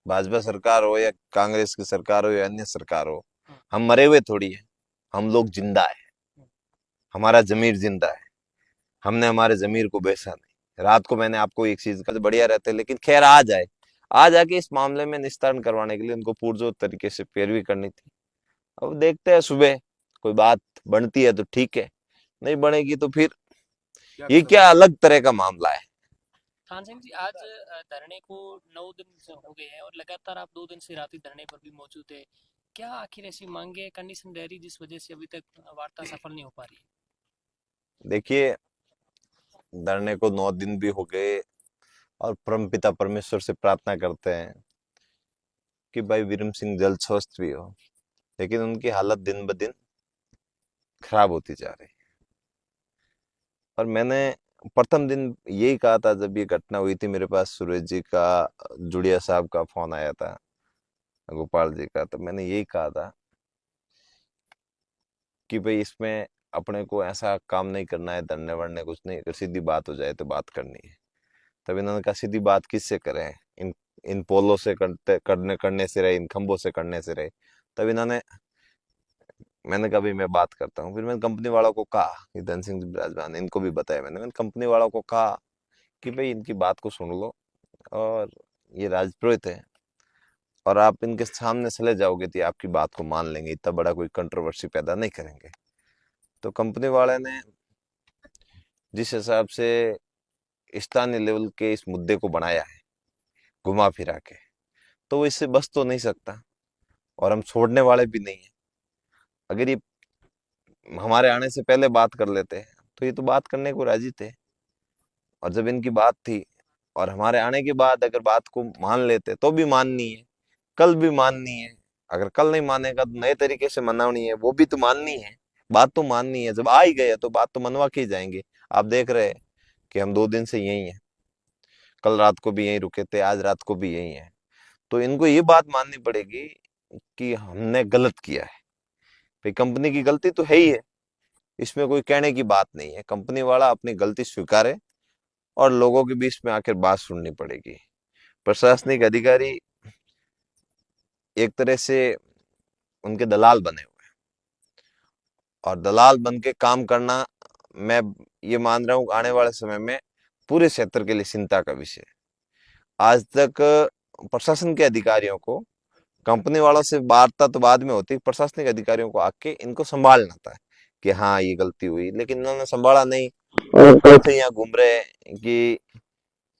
भाजपा सरकार हो या कांग्रेस की सरकार हो या अन्य सरकार हो, हम मरे हुए थोड़ी है। हम लोग जिंदा है, हमारा जमीर जिंदा है। हमने हमारे जमीर को बेचा नहीं। रात को मैंने आपको एक चीज का बढ़िया रहते, लेकिन खैर आ जाके इस मामले में निस्तारण करवाने के लिए उनको पुरजोर तरीके से पैरवी करनी थी। अब देखते हैं, सुबह कोई बात बनती है तो ठीक है, नहीं बनेगी तो फिर ये क्या अलग तरह का मामला है। थान सिंह जी, आज धरने को 9 दिन से हो गए हैं और लगातार आप 2 दिन से रात्रि धरने पर भी मौजूद है। क्या आखिर ऐसी मांगे कंडीशन रह रही जिस वजह से अभी तक वार्ता सफल नहीं हो पा रही है? देखिए, धरने को 9 दिन भी हो गए और परमपिता परमेश्वर से प्रार्थना करते हैं कि भाई वीरम सिंह जल्द स्वस्थ भी हो, लेकिन उनकी हालत दिन ब दिन खराब होती जा रही है। और मैंने प्रथम दिन यही कहा था जब ये घटना हुई थी, मेरे पास सूरज जी का, जुड़िया साहब का फोन आया था, गोपाल जी का, तो मैंने यही कहा था कि भाई इसमें अपने को ऐसा काम नहीं करना है, धरने वरने कुछ नहीं, अगर सीधी बात हो जाए तो बात करनी है। तब इन्होंने कहा सीधी बात किससे करें, इन इन पोलों से करने से रहे, इन खंभों से करने से रहे। तब इन्होंने, मैंने कहा भाई मैं बात करता हूँ। फिर मैंने कंपनी वालों को कहा कि धन सिंह जी बिराजमान, इनको भी बताया मैंने कंपनी वालों को कहा कि भाई इनकी बात को सुन लो, और ये राजपुरोहित है, और आप इनके सामने चले जाओगे तो ये आपकी बात को मान लेंगे, इतना बड़ा कोई कंट्रोवर्सी पैदा नहीं करेंगे। तो कंपनी वाले ने जिस हिसाब से स्थानीय लेवल के इस मुद्दे को बनाया है, घुमा फिरा के, तो वो इससे बच तो नहीं सकता, और हम छोड़ने वाले भी नहीं है। अगर ये हमारे आने से पहले बात कर लेते तो ये तो बात करने को राजी थे, और जब इनकी बात थी और हमारे आने के बाद अगर बात को मान लेते तो भी माननी है, कल भी माननी है, अगर कल नहीं मानेगा तो नए तरीके से मनानी है, वो भी तो माननी है। बात तो माननी है, जब आ ही गए तो बात तो मनवा के ही जाएंगे। आप देख रहे हैं कि हम 2 दिन से यही हैं, कल रात को भी यहीं रुके थे, आज रात को भी यही है। तो इनको ये बात माननी पड़ेगी कि हमने गलत किया है। भाई कंपनी की गलती तो है ही है, इसमें कोई कहने की बात नहीं है। कंपनी वाला अपनी गलती स्वीकारे, और लोगों के बीच में आकर बात सुननी पड़ेगी। प्रशासनिक अधिकारी एक तरह से उनके दलाल बने हुए हैं, और दलाल बन के काम करना, मैं ये मान रहा हूँ आने वाले समय में पूरे क्षेत्र के लिए चिंता का विषय है। आज तक प्रशासन के अधिकारियों को, कंपनी वालों से वार्ता तो बाद में होती, प्रशासनिक अधिकारियों को आके इनको संभालना था कि हाँ ये गलती हुई, लेकिन इन्होंने संभाला नहीं। और कैसे यहाँ घूम रहे हैं कि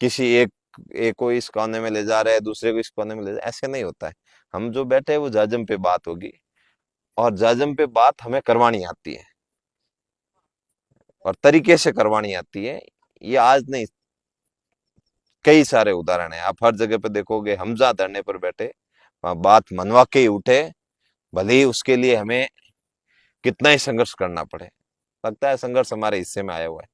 किसी एक को इस कोने में ले जा रहे हैं, दूसरे को इस कोने में ले जा, ऐसे नहीं होता है। हम जो बैठे हैं वो जाजम पे बात होगी, और जाजम पे बात हमें करवानी आती है, और तरीके से करवानी आती है। ये आज नहीं, कई सारे उदाहरण है, आप हर जगह पे देखोगे। हम जहाँ धरने पर बैठे वहां बात मनवा के ही उठे, भले ही उसके लिए हमें कितना ही संघर्ष करना पड़े। लगता है संघर्ष हमारे हिस्से में आया हुआ है।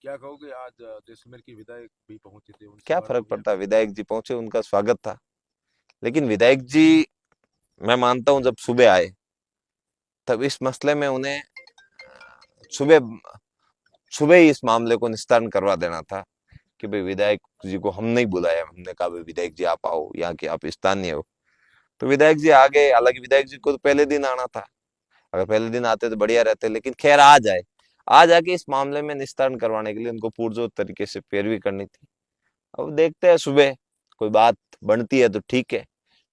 क्या कहोगे? आज जैसलमेर के विधायक भी पहुंचे थे, उनसे क्या बात फर्क होगी पड़ता है, आपकी? विधायक जी पहुंचे, उनका स्वागत था। लेकिन विधायक जी, मैं मानता हूं जब सुबह आए तब इस मसले में उन्हें सुबह सुबह ही इस मामले को निस्तारण करवा देना था कि भाई विधायक जी को हम नहीं बुलाया। हमने कहा भाई विधायक जी आप आओ, यहाँ के आप स्थानीय हो। तो विधायक जी आ गए, हालांकि विधायक जी को तो पहले दिन आना था, अगर पहले दिन आते तो बढ़िया रहते, लेकिन खैर आ जाके इस मामले में निस्तारण करवाने के लिए उनको पुरजोर तरीके से पैरवी करनी थी। अब देखते हैं, सुबह कोई बात बनती है तो ठीक है,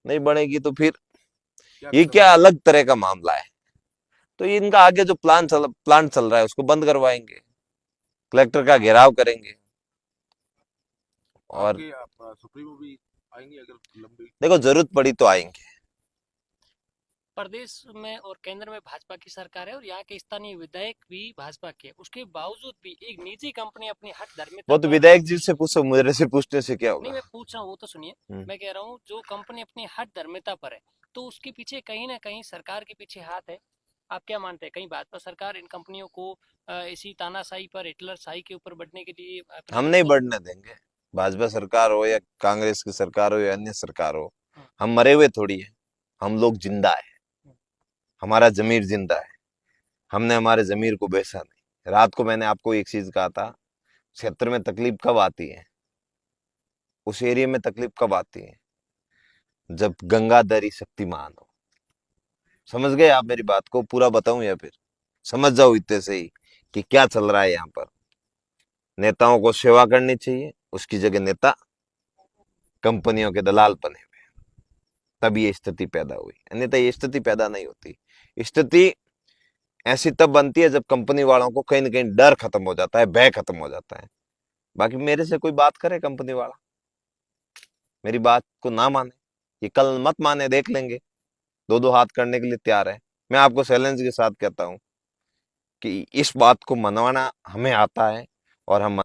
नहीं बनेगी तो फिर क्या ये कदम क्या उठाए? अलग तरह का मामला है। तो ये इनका आगे जो प्लान चल रहा है उसको बंद करवाएंगे, कलेक्टर का घेराव करेंगे। और आगे आप सुप्रीमो भी आएंगे अगर लंबी देखो, चौड़ी जरूरत बात? पड़ी तो आएंगे। प्रदेश में और केंद्र में भाजपा की सरकार है और यहाँ के स्थानीय विधायक भी भाजपा के हैं। उसके बावजूद भी एक निजी कंपनी अपनी हट धर्मिता वो तो पर, विधायक जी से पूछो, मेरे से पूछने से क्या नहीं होगा। मैं पूछ रहा हूँ, वो तो सुनिए। मैं कह रहा हूँ जो कंपनी अपनी हट धर्मिता पर है, तो उसके पीछे कहीं ना कहीं सरकार के पीछे हाथ है। आप क्या मानते हैं, कहीं भाजपा सरकार इन कंपनियों को इसी तानाशाही पर, हिटलर शाही के ऊपर बढ़ने के लिए हम प्रेरित नहीं कर? बढ़ने देंगे। भाजपा सरकार हो या कांग्रेस की सरकार हो या अन्य सरकार हो, हम्म, हम मरे हुए थोड़ी है। हम लोग जिंदा है, हम्म, हमारा जमीर जिंदा है। हमने हमारे जमीर को बेचा नहीं। रात को मैंने आपको एक चीज कहा था, क्षेत्र में तकलीफ कब आती है, उस एरिया में तकलीफ कब आती है, जब गंगाधरी शक्तिमान हो। समझ गए आप मेरी बात को? पूरा बताऊं या फिर समझ जाओ इतने से ही कि क्या चल रहा है यहाँ पर? नेताओं को सेवा करनी चाहिए, उसकी जगह नेता कंपनियों के दलाल बने हुए, तब ये स्थिति पैदा हुई, अन्यथा ये स्थिति पैदा नहीं होती। स्थिति ऐसी तब बनती है जब कंपनी वालों को कहीं ना कहीं डर खत्म हो जाता है, भय खत्म हो जाता है। बाकी मेरे से कोई बात करे कंपनी वाला, मेरी बात को ना माने, ये कल मत माने, देख लेंगे, दो दो हाथ करने के लिए तैयार है। मैं आपको चैलेंज के साथ कहता हूं कि इस बात को मनवाना हमें आता है और हम